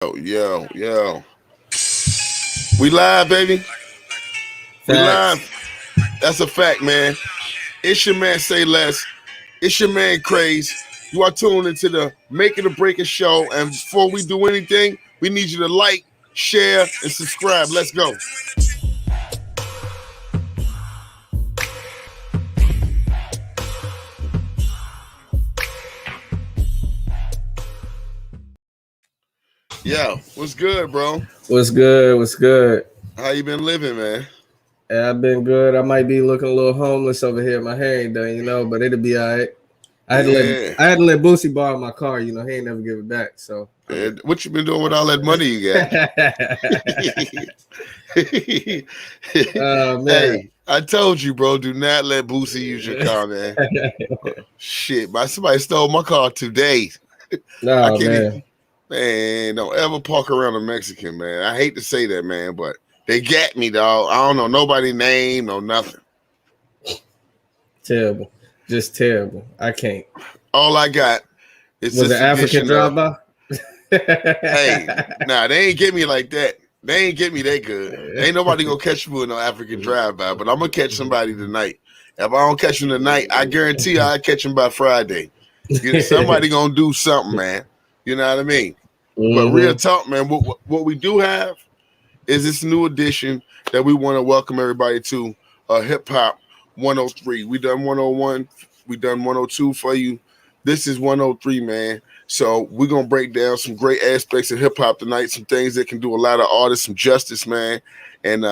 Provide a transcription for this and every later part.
Yo. We live, baby. We live. Facts. That's a fact, man. It's your man, Say Less. It's your man, Craze. You are tuned into the Making or Breaking show. And before we do anything, we need you to like, share, and subscribe. Let's go. Yo, what's good, bro? What's good? What's good? How you been living, man? Yeah, I've been good. I might be looking a little homeless over here. My hair ain't done, but it'll be all right. I had to let Boosie borrow my car. He ain't never give it back. So what you been doing with all that money you got? Man. Hey, I told you, bro. Do not let Boosie use your car, man. Shit, somebody stole my car today. No, man. Man, don't ever park around a Mexican, man. I hate to say that, man, but they got me, dog. I don't know nobody name, no nothing. Terrible. Just terrible. I can't. All I got is was an African drive-by. Hey, nah, they ain't get me like that. They ain't get me that good. Ain't nobody gonna catch me with no African drive-by, but I'm gonna catch somebody tonight. If I don't catch them tonight, I guarantee you I'll catch them by Friday. Somebody gonna do something, man. You know what I mean? Mm-hmm. But real talk, man, what we do have is this new edition that we want to welcome everybody to, Hip Hop 103. We done 101, we done 102 for you. This is 103, man. So we're going to break down some great aspects of hip hop tonight, some things that can do a lot of artists some justice, man. And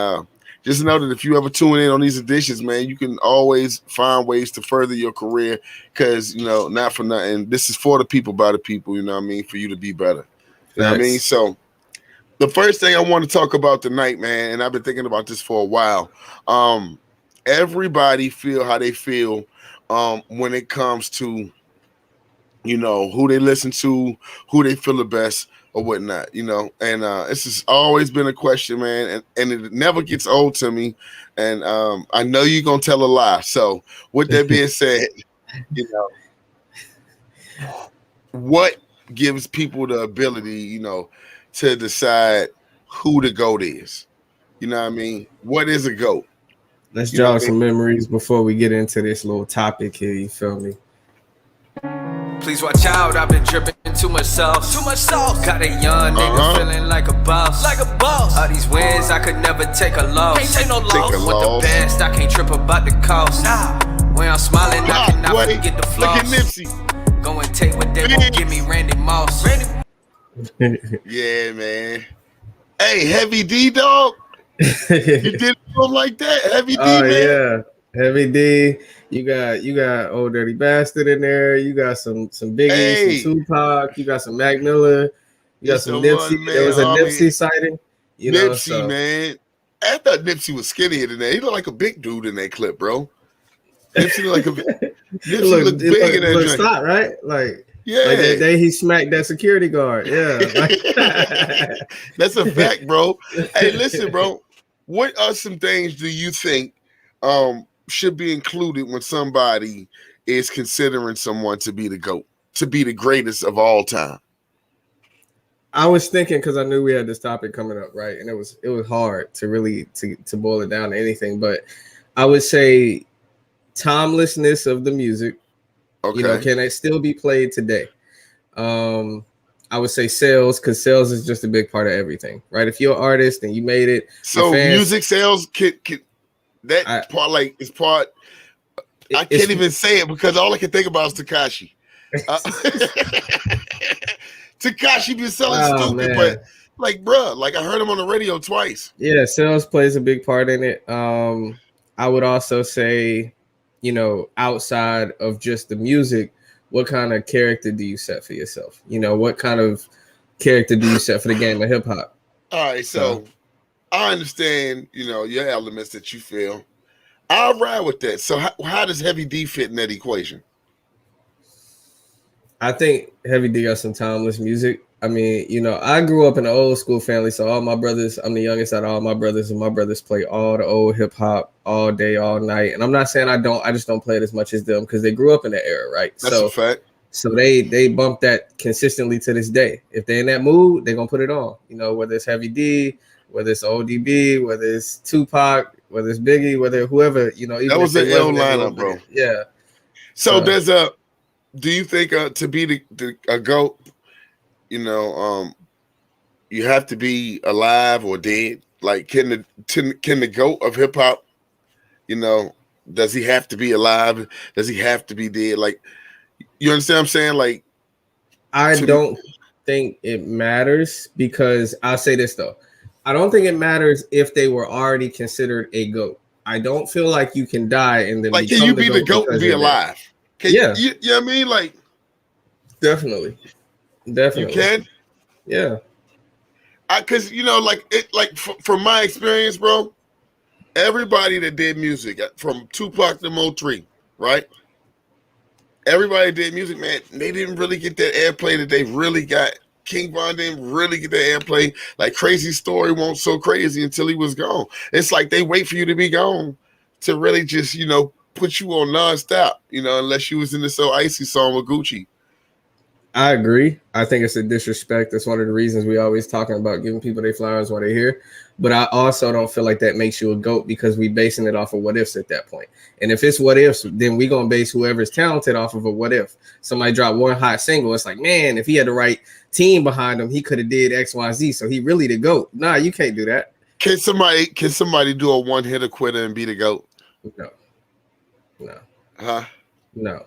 just know that if you ever tune in on these editions, man, you can always find ways to further your career because, not for nothing. This is for the people, by the people, you know what I mean, for you to be better. You know what I mean? So the first thing I want to talk about tonight, man, and I've been thinking about this for a while, everybody feel how they feel when it comes to, who they listen to, who they feel the best or whatnot, and this has always been a question, man, and it never gets old to me, and I know you're going to tell a lie. So with that being said, what gives people the ability, to decide who the GOAT is? You know what I mean? What is a GOAT? Let's jog some memories before we get into this little topic here, you feel me? Please watch out, I've been dripping too much sauce. Got a young nigga feeling like a boss. All these wins, I could never take a loss. Can't take no loss. Want the best, I can't trip about the cost. When I'm smiling, I cannot forget the flaws. Look at Nipsey. Go and take what they won't give me, Randy Moss. Yeah, man. Hey, Heavy D, dog. You did something like that, Heavy D, man. Yeah, Heavy D. You got Old Dirty Bastard in there. You got some Biggie, some Tupac. You got some Mac Miller. You got some Nipsey. There was a Nipsey sighting. Nipsey, man. I thought Nipsey was skinnier than that. He looked like a big dude in that clip, bro. Nipsey looked like Nipsey looked big in that joint. Stop, right? Like, yeah. Like that day he smacked that security guard. Yeah. That's a fact, bro. Hey, listen, bro. What are some things do you think should be included when somebody is considering someone to be the GOAT, to be the greatest of all time? I was thinking, because I knew we had this topic coming up, right? And it was hard to really to boil it down to anything, but I would say timelessness of the music. Okay. Can it still be played today? I would say sales, because sales is just a big part of everything, right? If you're an artist and you made it, so music sales can that part, like, is part. I can't even say it because all I can think about is Tekashi. Tekashi been selling stupid, but like, bro, like I heard him on the radio twice. Yeah, sales plays a big part in it. I would also say, outside of just the music, what kind of character do you set for yourself? What kind of character do you set for the game of hip hop? All right, so I understand, your elements that you feel. I'll ride with that. So how does Heavy D fit in that equation? I think Heavy D got some timeless music. I mean, I grew up in an old school family, so all my brothers, I'm the youngest out of all my brothers, and my brothers play all the old hip hop all day, all night. And I'm not saying I just don't play it as much as them because they grew up in that era, right? That's a fact. So they bump that consistently to this day. If they're in that mood, they're gonna put it on. You know, whether it's Heavy D, whether it's ODB, whether it's Tupac, whether it's Biggie, whether whoever, you know, even that was an ill lineup, bro. Yeah. So there's a. Do you think to be a GOAT, you know, you have to be alive or dead? Like, can the GOAT of hip hop, you know, does he have to be alive? Does he have to be dead? Like, you understand what I'm saying? Like, I don't think it matters, because I'll say this though. I don't think it matters if they were already considered a GOAT. I don't feel like you can die and then like, can you be the GOAT and be alive? Can you know what I mean? Like, definitely. You can? Yeah. Because, you know, from my experience, bro, everybody that did music, from Tupac to Mo3, right? Everybody did music, man. They didn't really get that airplay that they really got. King Von didn't really get the airplay. Like, Crazy Story won't so crazy until he was gone. It's like they wait for you to be gone to really just, you know, put you on nonstop, you know, unless you was in the So Icy song with Gucci. I agree. I think it's a disrespect. That's one of the reasons we always talking about giving people their flowers while they're here. But I also don't feel like that makes you a GOAT, because we basing it off of what ifs at that point. And if it's what ifs, then we gonna base whoever's talented off of a what if. Somebody dropped one hot single, it's like, man, if he had the right team behind him, he could have did X, Y, Z. So he really the GOAT. Nah, you can't do that. Can somebody do a one hitter quitter and be the GOAT? No. Huh? No.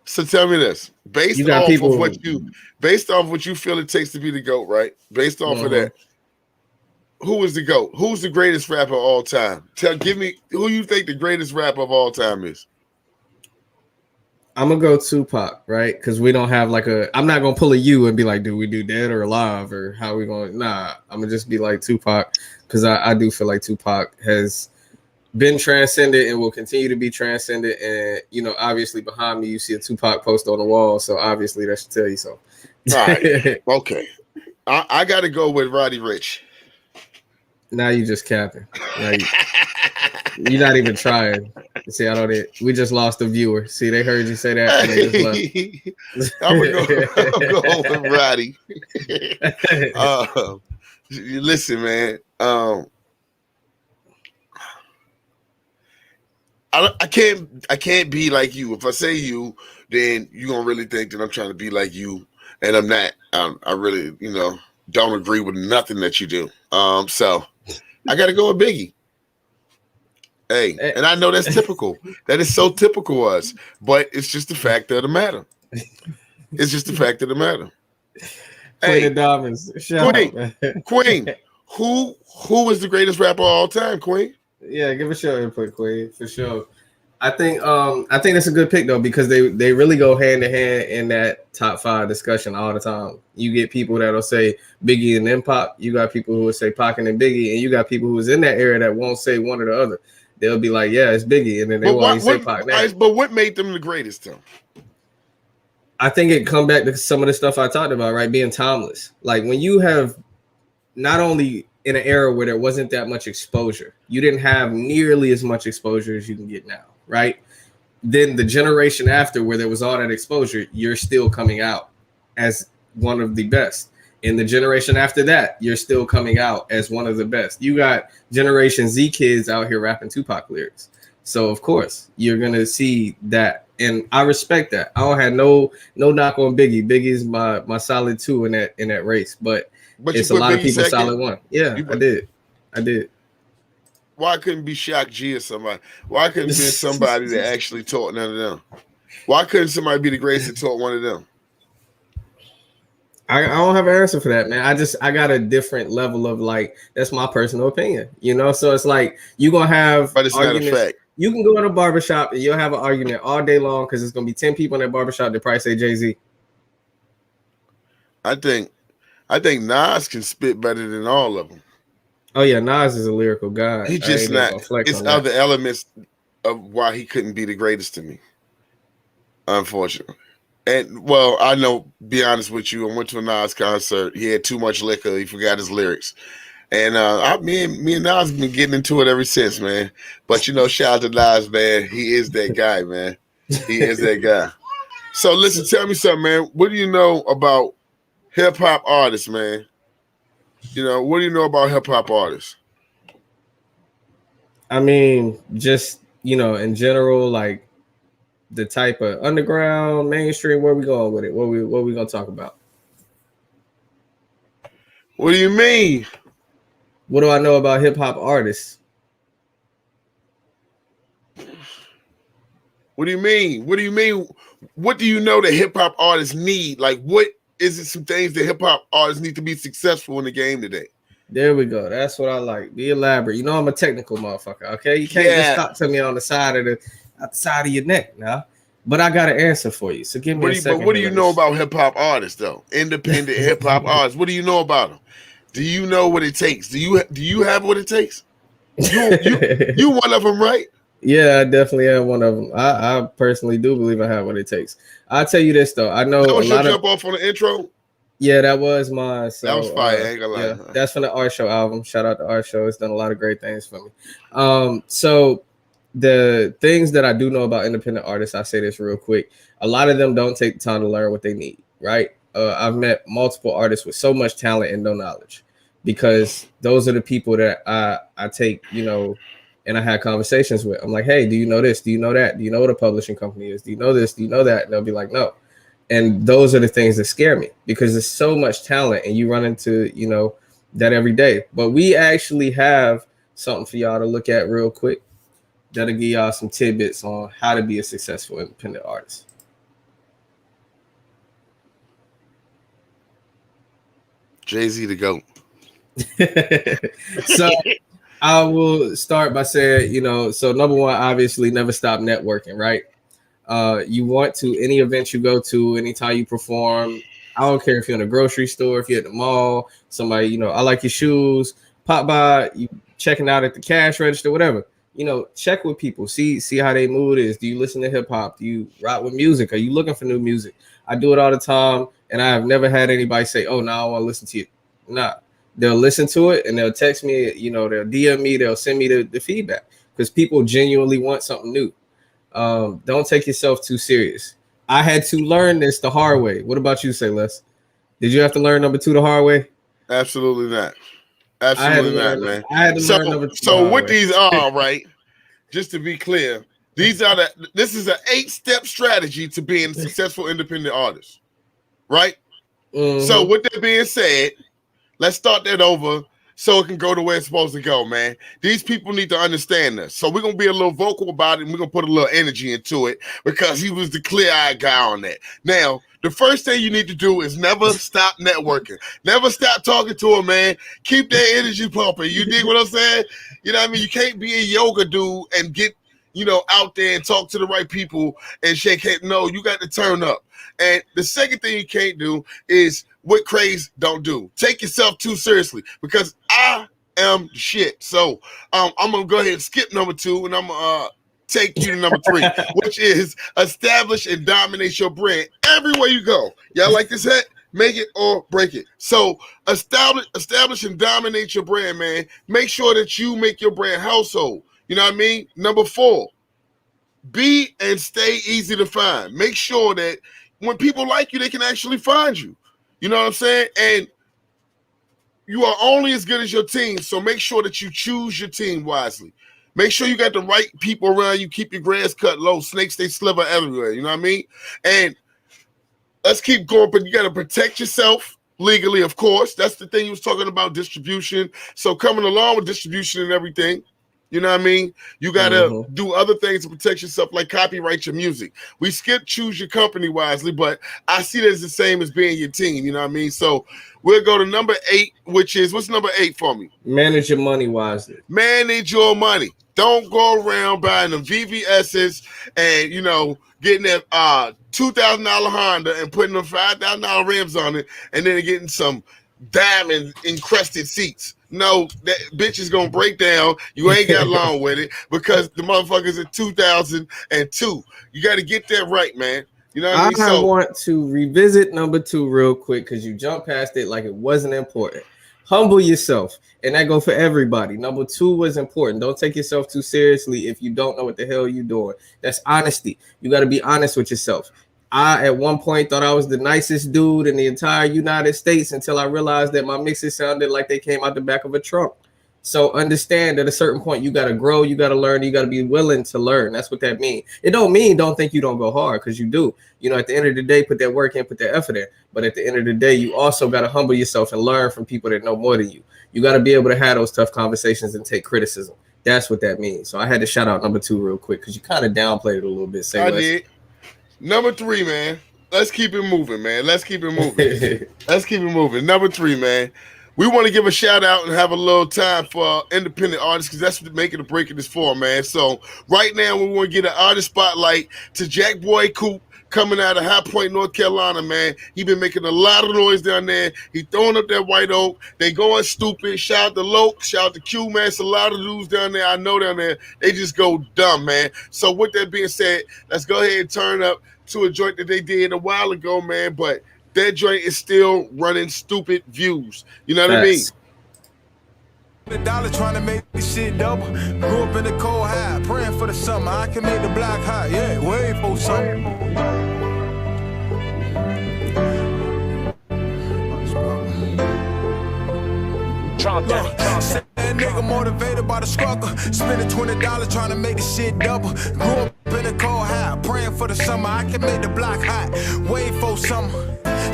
So tell me this, based off what you feel it takes to be the GOAT, right? Based off of that, who is the GOAT? Who's the greatest rapper of all time? Give me who you think the greatest rapper of all time is. I'm gonna go Tupac, right? Because we don't have I'm not gonna pull a U and be like, do we do dead or alive, or how we going? Nah, I'm gonna just be like Tupac, because I do feel like Tupac has been transcended and will continue to be transcended. And, you know, obviously behind me you see a Tupac poster on the wall, so obviously that should tell you so. All right. Okay, I gotta go with Roddy Ricch. Now you just capping. You're not even trying. See, we just lost a viewer. See, they heard you say that and they just left. I'm gonna go with Roddy. Listen, man. I can't be like you. If I say you, then you're gonna really think that I'm trying to be like you, and I'm not. I really, you know, don't agree with nothing that you do. So I gotta go with Biggie. Hey, and I know that's typical. That is so typical of us, but it's just the fact of the matter. It's just the fact of the matter. Queen of Diamonds. Queen. Who is the greatest rapper of all time, Queen? Yeah, give us your input, Queen, for sure. I think that's a good pick though, because they really go hand in hand in that top 5 discussion all the time. You get people that'll say Biggie and then Pac. You got people who will say Pac and then Biggie, and you got people who's in that area that won't say one or the other. They'll be like, yeah, it's Biggie, and then they won't say Pac. But what made them the greatest though? I think it come back to some of the stuff I talked about, right? Being timeless. Like, when you have not only in an era where there wasn't that much exposure, you didn't have nearly as much exposure as you can get now, right? Then the generation after, where there was all that exposure, you're still coming out as one of the best. In the generation after that, you're still coming out as one of the best. You got Generation Z kids out here rapping Tupac lyrics. So of course you're gonna see that. And I respect that. I don't have no knock on Biggie. Biggie's my solid 2 in that race, but it's a lot of people solid 1. Yeah, I did. Why couldn't be Shock G or somebody? Why couldn't be somebody that actually taught none of them? Why couldn't somebody be the greatest that taught one of them? I don't have an answer for that, man. I got a different level of, like, that's my personal opinion, you know? So it's like, you're going to have but it's arguments. Not a fact. You can go in a barbershop and you'll have an argument all day long because it's going to be 10 people in that barbershop that probably say Jay-Z. I think Nas can spit better than all of them. Oh, yeah, Nas is a lyrical guy. He just not. It's other elements of why he couldn't be the greatest to me, unfortunately. And, well, I know, be honest with you, I went to a Nas concert. He had too much liquor. He forgot his lyrics. And me and Nas been getting into it ever since, man. But, you know, shout out to Nas, man. He is that guy, man. He is that guy. So listen, tell me something, man. What do you know about hip hop artists, man? You know, what do you know about hip hop artists? I mean, just, you know, in general, like the type of underground, mainstream, where we going with it? What we gonna talk about? What do you mean? What do I know about hip hop artists? What do you mean? What do you mean? What do you know that hip hop artists need? Like, what is it? Some things that hip hop artists need to be successful in the game today? There we go. That's what I like. Be elaborate. You know I'm a technical motherfucker. Okay, you can't just talk to me on the side of your neck now. But I got an answer for you. So give me a second. But what do you know about hip hop artists though? Independent hip hop artists. What do you know about them? Do you know what it takes? Do you have what it takes? You one of them, right? Yeah, I definitely am one of them. I personally do believe I have what it takes. I'll tell you this though. I know that was your jump off on the intro. Yeah, that was mine. So, that was fire. I ain't gonna lie. Yeah, that's from the Art Show album. Shout out to Art Show. It's done a lot of great things for me. So the things that I do know about independent artists, I say this real quick. A lot of them don't take the time to learn what they need, right? I've met multiple artists with so much talent and no knowledge, because those are the people that I take, you know, and I had conversations with. I'm like, hey, do you know this? Do you know that? Do you know what a publishing company is? Do you know this? Do you know that? And they'll be like, no. And those are the things that scare me, because there's so much talent and you run into, you know, that every day. But we actually have something for y'all to look at real quick that'll give y'all some tidbits on how to be a successful independent artist. Jay-Z the GOAT. So I will start by saying, you know, so number one, obviously never stop networking, right? You want to, any event you go to, anytime you perform, I don't care if you're in a grocery store, if you're at the mall, somebody, you know, I like your shoes, pop by, you checking out at the cash register, whatever, you know, check with people, see how their mood is. Do you listen to hip hop? Do you rock with music? Are you looking for new music? I do it all the time, and I have never had anybody say, oh, no, I want to listen to it. Nah, they'll listen to it and they'll text me, you know, they'll DM me, they'll send me the feedback, because people genuinely want something new. Don't take yourself too serious. I had to learn this the hard way. What about you, say less? Did you have to learn number two the hard way? Absolutely not. Absolutely not, man. I had to learn number two. So what these are, right? Just to be clear, this is an 8-step strategy to being a successful independent artist, right? Mm-hmm. So with that being said, let's start that over so it can go the way it's supposed to go, man. These people need to understand this. So we're going to be a little vocal about it, and we're going to put a little energy into it, because he was the clear-eyed guy on that. Now, the first thing you need to do is never stop networking. Never stop talking to him, man. Keep that energy pumping. You dig what I'm saying? You know what I mean? You can't be a yoga dude and get, you know, out there and talk to the right people and shake hands. No, you got to turn up. And the second thing you can't do is what Craze don't do. Take yourself too seriously, because I am shit. So I'm going to go ahead and skip number 2, and I'm going to take you to number 3, which is establish and dominate your brand everywhere you go. Y'all like this hat? Make it or break it. So establish and dominate your brand, man. Make sure that you make your brand household. You know what I mean? Number 4, be and stay easy to find. Make sure that when people like you, they can actually find you. You know what I'm saying? And you are only as good as your team, so make sure that you choose your team wisely. Make sure you got the right people around you. Keep your grass cut low. Snakes, they slither everywhere. You know what I mean? And let's keep going, but you got to protect yourself legally, of course. That's the thing you was talking about, distribution. So coming along with distribution and everything, you know what I mean? You got to do other things to protect yourself, like copyright your music. We skip choose your company wisely, but I see that as the same as being your team. You know what I mean? So we'll go to number 8, which is, what's number 8 for me? Manage your money wisely. Manage your money. Don't go around buying them VVS's and, you know, getting that $2,000 Honda and putting them $5,000 rims on it, and then getting some diamond encrusted seats. No, that bitch is gonna break down. You ain't got long with it, because the motherfuckers at 2002. You got to get that right, man. You know what I mean? I want to revisit number 2 real quick, because you jumped past it like it wasn't important. Humble yourself, and that go for everybody. Number 2 was important. Don't take yourself too seriously if you don't know what the hell you're doing. That's honesty. You got to be honest with yourself. I at one point thought I was the nicest dude in the entire United States until I realized that my mixes sounded like they came out the back of a trunk. So understand at a certain point you got to grow, you got to learn, you got to be willing to learn. That's what that means. It don't mean don't think you don't go hard, because you do. You know, at the end of the day, put that work in, put that effort in. But at the end of the day, you also got to humble yourself and learn from people that know more than you. You got to be able to have those tough conversations and take criticism. That's what that means. So I had to shout out number 2 real quick because you kind of downplayed it a little bit. Say I less. did. Number 3, man. Let's keep it moving, man. Let's keep it moving. Let's keep it moving. Number 3, man. We want to give a shout out and have a little time for independent artists, because that's what making the break of this for, man. So right now we want to get an artist spotlight to Jack Boy Coop, coming out of High Point, North Carolina, man. He been making a lot of noise down there. He throwing up that white oak. They going stupid. Shout out to Loke. Shout out to Q, man. It's a lot of dudes down there. I know down there. They just go dumb, man. So with that being said, let's go ahead and turn up to a joint that they did a while ago, man. But that joint is still running stupid views. You know what I mean? $1 trying to make this shit double. Grew up in the cold high, praying for the summer. I can make the block high, yeah, wait for something. That nigga motivated by the struggle. Spending $20 trying to make this shit double. Grew up in the cold high, praying for the summer. I can make the block hot, wait for summer.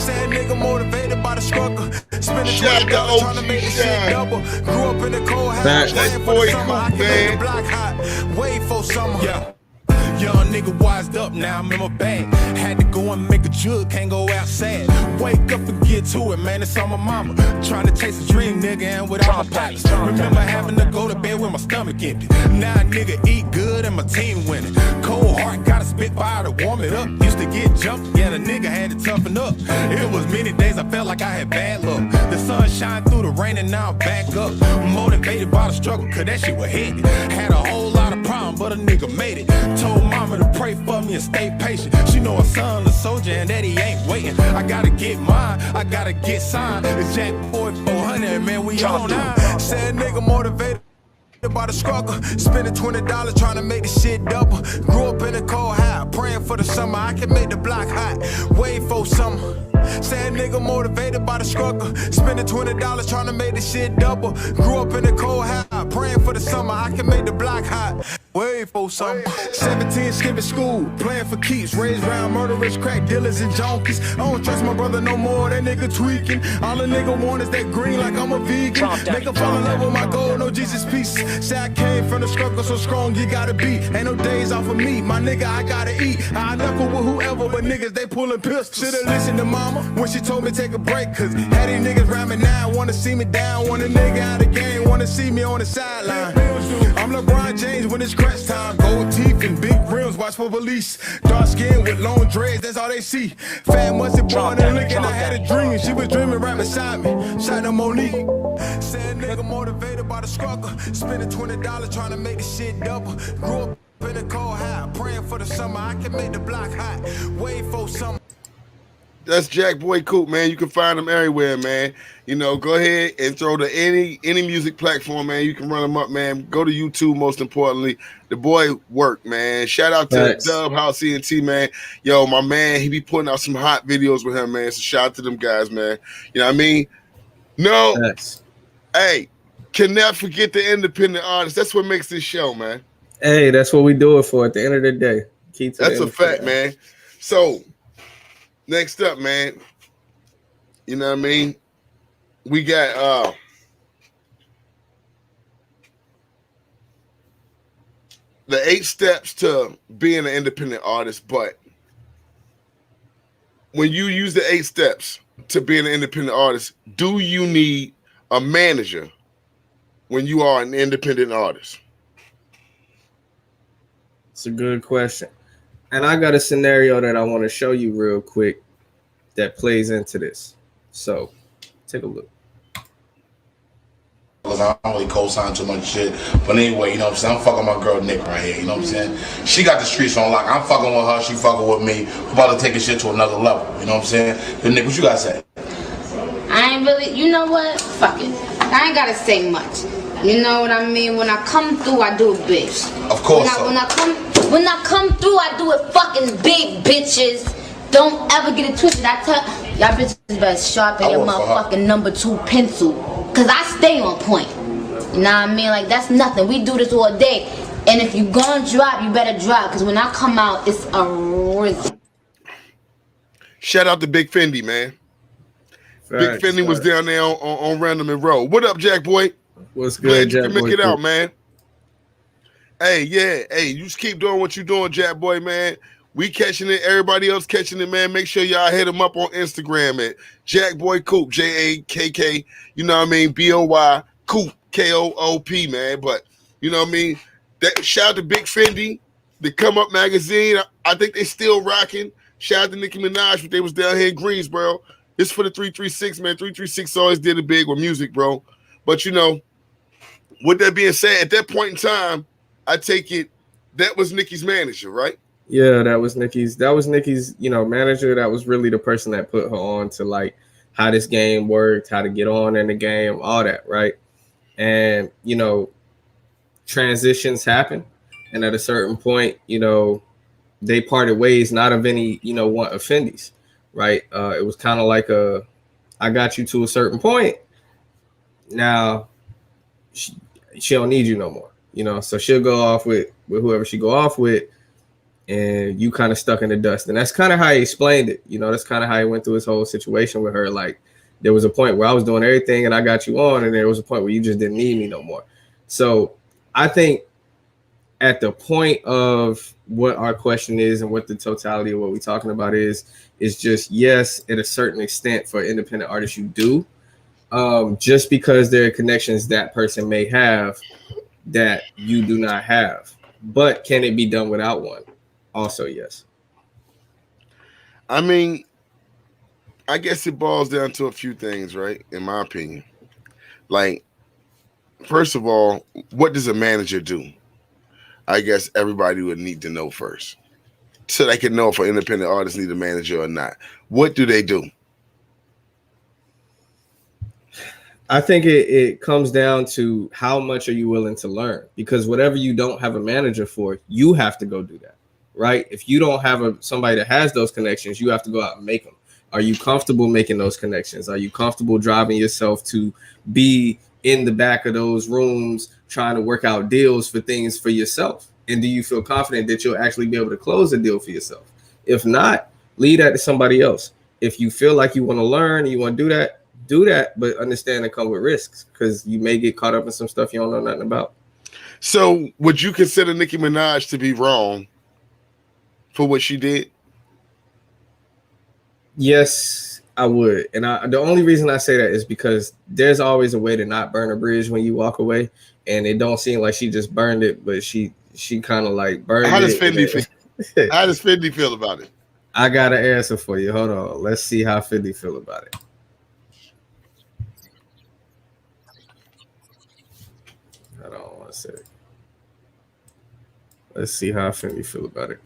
Sad nigga motivated by the struggle. Spending $20 trying to make this shit double. Grew up in the cold high, praying for the summer. I can make the block hot, wait for summer. Yeah. Young nigga wised up, now I'm in my bag. Had to go and make a jug, can't go outside. Wake up and get to it, man, it's on my mama. Trying to chase a dream, nigga, and without my pockets. Remember having to go to bed with my stomach empty. Now a nigga eat good and my team winning. Cold heart, gotta spit fire to warm it up. Used to get jumped, yeah, the nigga had to toughen up. It was many days I felt like I had bad luck. The sun shined through the rain and now I'm back up. Motivated by the struggle, cause that shit was heavy. Had a whole lot of problems, but a nigga made it. Told mama to pray for me and stay patient. She know her son a soldier and that he ain't waiting. I gotta get mine, I gotta get signed. It's Jack Boy 400, man, we on now. Sad nigga motivated by the struggle. Spending $20 trying to make this shit double. Grew up in the cold high, praying for the summer. I can make the block hot, wait for summer. Sad nigga motivated by the struggle. Spending $20 trying to make this shit double. Grew up in the cold high, praying for the summer. I can make the block hot, wait for summer. 17 skipping school, playing for keeps. Raised around murderers, crack dealers, and junkies. I don't trust my brother no more, that nigga tweaking. All a nigga want is that green like I'm a vegan. Make her fall in love with my gold, no Jesus peace. Say I came from the struggle so strong you gotta be. Ain't no days off of me, my nigga, I gotta eat. I knuckle with whoever, but niggas, they pulling pistols. Should've listened to mama when she told me take a break. Cause had these niggas rhyming now, wanna see me down. Want a nigga out of game, wanna see me on the sideline. I'm LeBron James when it's crunch time. Gold teeth and big rims, watch for police. Dark skin with long dreads, that's all they see. Fat musty born and licking, I had a dream. She was dreaming right beside me. Shout out Monique. Sad nigga motivated by the struggle. Spending $20 trying to make this shit double. Grew up in the cold high, praying for the summer. I can make the block hot, wait for summer. That's Jack Boy Coop, man. You can find him everywhere, man. You know, go ahead and throw to any music platform, man. You can run him up, man. Go to YouTube, most importantly. The boy work, man. Shout out to Dub House CNT, man. Yo, my man, he be putting out some hot videos with him, man. So shout out to them guys, man. You know what I mean? No. Hey, can never forget the independent artists. That's what makes this show, man. Hey, that's what we do it for at the end of the day. That's a fact, man. So next up, man, you know what I mean? We got the 8 steps to being an independent artist, but when you use the 8 steps to being an independent artist, do you need a manager when you are an independent artist? It's a good question. And I got a scenario that I want to show you real quick that plays into this. So take a look. Because I don't really co-sign too much shit. But anyway, you know what I'm saying? I'm fucking my girl Nick right here, you know what I'm saying? She got the streets on lock. I'm fucking with her, she fucking with me. We're about to take this shit to another level, you know what I'm saying? Then Nick, what you gotta say? I ain't really, you know what? Fuck it. I ain't gotta say much. You know what I mean? When I come through, I do it big. Of course. When I come through, I do it fucking big, bitches. don't ever get it twisted. I tell y'all bitches better sharpen your work for her. motherfucking number 2 pencil. Cause I stay on point. You know what I mean? Like, that's nothing. We do this all day. And if you gonna drop, you better drop. Cause when I come out, it's a risk. Shout out to Big Fendi, man. Big Fendi was down there on Random and Roll. What up, Jack Boy? What's Glad good, you Jack can Boy? make it out, man. Hey, yeah. Hey, you just keep doing what you're doing, Jack Boy, man. We catching it. Everybody else catching it, man. Make sure y'all hit him up on Instagram at Jack Boy Coop, Jakk. You know what I mean? BOY Coop, KOOP, man. But you know what I mean? That shout out to Big Fendi, the Come Up magazine. I think they still rocking. Shout out to Nicki Minaj, but they was down here in Greensboro. This for the 336, man. 336 always did it big with music, bro. But you know, with that being said, at that point in time, I take it that was Nicki's manager, right? Yeah, that was Nicki's, manager. That was really the person that put her on to like how this game worked, how to get on in the game, all that, right? And transitions happen, and at a certain point, they parted ways, not of any, one of Fendi's, right? It was kind of like I got you to a certain point. Now she don't need you no more, so she'll go off with whoever she go off with, and you kind of stuck in the dust. And that's kind of how he explained it. That's kind of how he went through his whole situation with her. Like, there was a point where I was doing everything and I got you on, and there was a point where you just didn't need me no more. So I think at the point of what our question is and what the totality of what we're talking about is just, yes, at a certain extent for independent artists, you do. Just because there are connections that person may have that you do not have. But can it be done without one? Also, yes. I mean, I guess it boils down to a few things, right? In my opinion. Like, first of all, what does a manager do? I guess everybody would need to know first, so they can know if an independent artist need a manager or not. What do they do? I think it comes down to how much are you willing to learn, because whatever you don't have a manager for, you have to go do that, right? If you don't have somebody that has those connections, you have to go out and make them. Are you comfortable making those connections? Are you comfortable driving yourself to be in the back of those rooms trying to work out deals for things for yourself? And do you feel confident that you'll actually be able to close a deal for yourself? If not, leave that to somebody else. If you feel like you want to learn, you want to do that, but understand and come with risks, because you may get caught up in some stuff you don't know nothing about. So would you consider Nicki Minaj to be wrong for what she did? Yes, I would. And the only reason I say that is because there's always a way to not burn a bridge when you walk away. And it don't seem like she just burned it, but she kind of like burned it. How does Fendi feel? How does Fendi feel about it? I got an answer for you. Hold on. Let's see how Fendi feel about it. Hold on one second. Let's see how Fendi feel about it.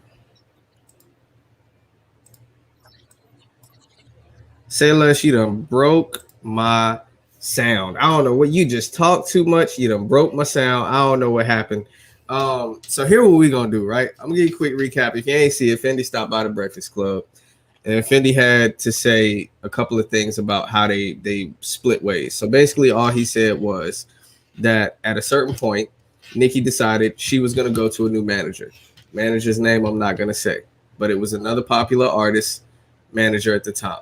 Say less, she done broke my sound. I don't know what, you just talked too much. You done broke my sound. I don't know what happened. So here what we gonna do, right? I'm gonna give you a quick recap. If you ain't see it, Fendi stopped by the Breakfast Club, and Fendi had to say a couple of things about how they split ways. So basically all he said was that at a certain point, Nicki decided she was gonna go to a new manager. Manager's name I'm not gonna say, but it was another popular artist manager at the time.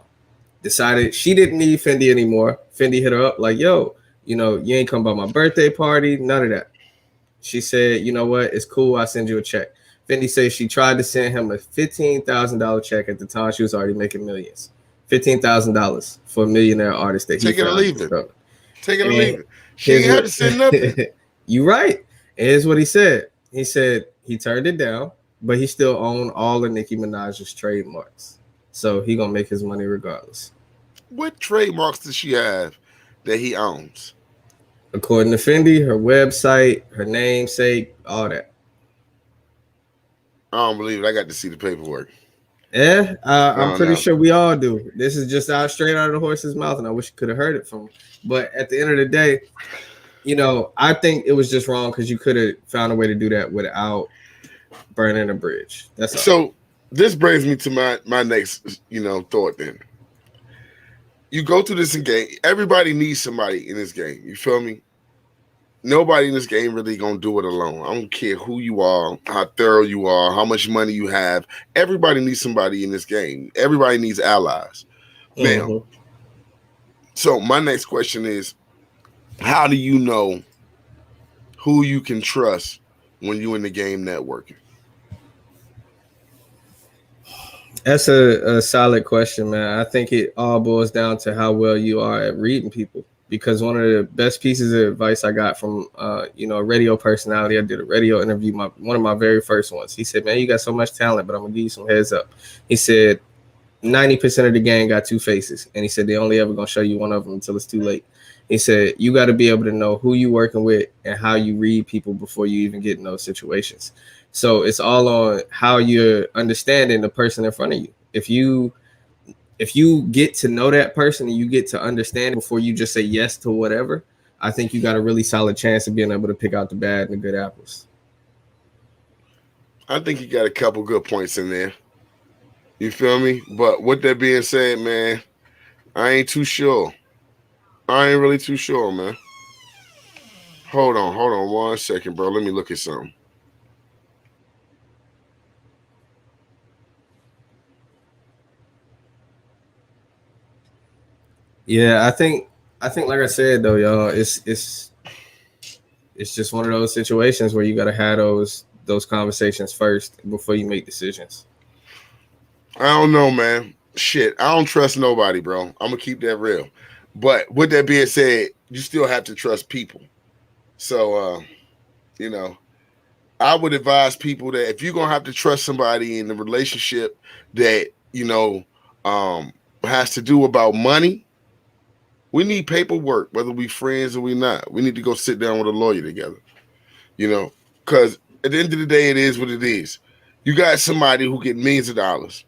Decided she didn't need Fendi anymore. Fendi hit her up like, yo, you ain't come by my birthday party, none of that. She said, you know what, it's cool, I'll send you a check. Fendi says she tried to send him a $15,000 check. At the time, she was already making millions. $15,000 for a millionaire artist that he Take it or leave it. Take it or leave it. She ain't had to send nothing. You right. And here's what he said. He said he turned it down, but he still owned all of Nicki Minaj's trademarks. So he gonna make his money regardless. What trademarks does she have that he owns? According to Fendi, her website, her namesake, all that. I don't believe it. I got to see the paperwork. Yeah, I'm pretty sure we all do. This is just straight out of the horse's mouth, and I wish you could have heard it from him. But at the end of the day, I think it was just wrong because you could have found a way to do that without burning a bridge. That's all. So this brings me to my next, thought. Then you go through this game. Everybody needs somebody in this game. You feel me? Nobody in this game really gonna do it alone. I don't care who you are, how thorough you are, how much money you have. Everybody needs somebody in this game. Everybody needs allies. Now, so my next question is, how do you know who you can trust when you're in the game networking? That's a solid question, man. I think it all boils down to how well you are at reading people. Because one of the best pieces of advice I got from, a radio personality, I did a radio interview, one of my very first ones. He said, man, you got so much talent, but I'm going to give you some heads up. He said, 90% of the gang got two faces. And he said, they only ever going to show you one of them until it's too late. He said, you got to be able to know who you're working with and how you read people before you even get in those situations. So it's all on how you're understanding the person in front of you. If you get to know that person and you get to understand before you just say yes to whatever, I think you got a really solid chance of being able to pick out the bad and the good apples. I think you got a couple good points in there. You feel me? But with that being said, man, I ain't too sure. I ain't really too sure, man. Hold on 1 second, bro. Let me look at something. Yeah, I think like I said though, y'all, it's just one of those situations where you gotta have those conversations first before you make decisions. I don't know, man. Shit, I don't trust nobody, bro. I'm gonna keep that real. But with that being said, you still have to trust people. So, I would advise people that if you're gonna have to trust somebody in the relationship that has to do about money. We need paperwork, whether we friends or we not. We need to go sit down with a lawyer together, because at the end of the day, it is what it is. You got somebody who get millions of dollars,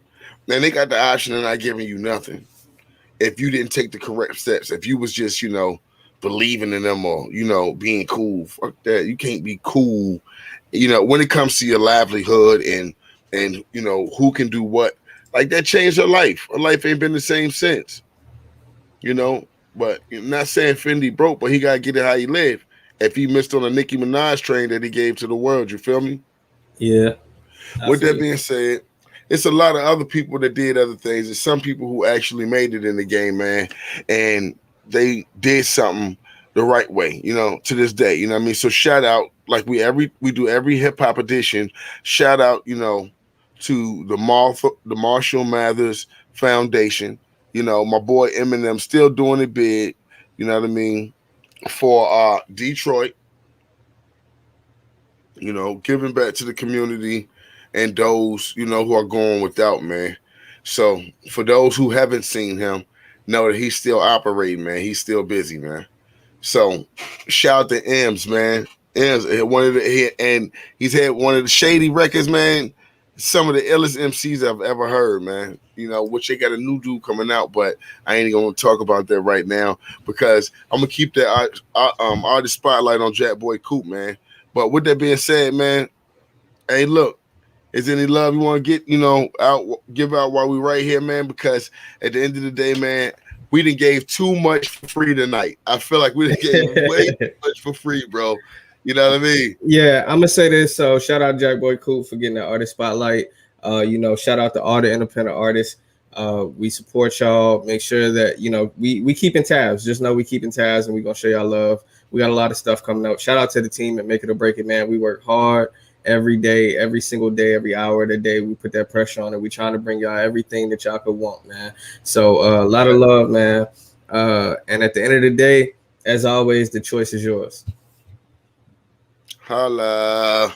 and they got the option of not giving you nothing if you didn't take the correct steps. If you was just, believing in them or, being cool. Fuck that. You can't be cool, when it comes to your livelihood and who can do what. Like, that changed her life. Her life ain't been the same since, But I'm not saying Fendi broke, but he got to get it how he live. If he missed on a Nicki Minaj train that he gave to the world, you feel me? Yeah. With that being said, it's a lot of other people that did other things. There's some people who actually made it in the game, man, and they did something the right way, to this day. You know what I mean? So shout out, like we do every hip hop edition. Shout out, to the Marshall Mathers Foundation. My boy Eminem still doing it big, you know what I mean, for Detroit, giving back to the community and those, who are going without, man. So for those who haven't seen him, know that he's still operating, man. He's still busy, man. So shout out to Ems, man. Ems, and he's had one of the Shady records, man. Some of the illest MCs I've ever heard, man. Which they got a new dude coming out, but I ain't gonna talk about that right now because I'm gonna keep that artist spotlight on Jack Boy Coop, man. But with that being said, man, hey, look, is there any love you want to get, give out while we right here, man? Because at the end of the day, man, we done gave too much for free tonight. I feel like we done gave way too much for free, bro. You know what I mean? Yeah, I'm gonna say this. So shout out Jack Boy Coop for getting the artist spotlight. Shout out to all the independent artists. We support y'all. Make sure that we keeping tabs. Just know we keeping tabs, and we gonna show y'all love. We got a lot of stuff coming out. Shout out to the team at Make It or Break It, man. We work hard every day, every single day, every hour of the day. We put that pressure on it. We trying to bring y'all everything that y'all could want, man. So a lot of love, man. And at the end of the day, as always, the choice is yours. Holla.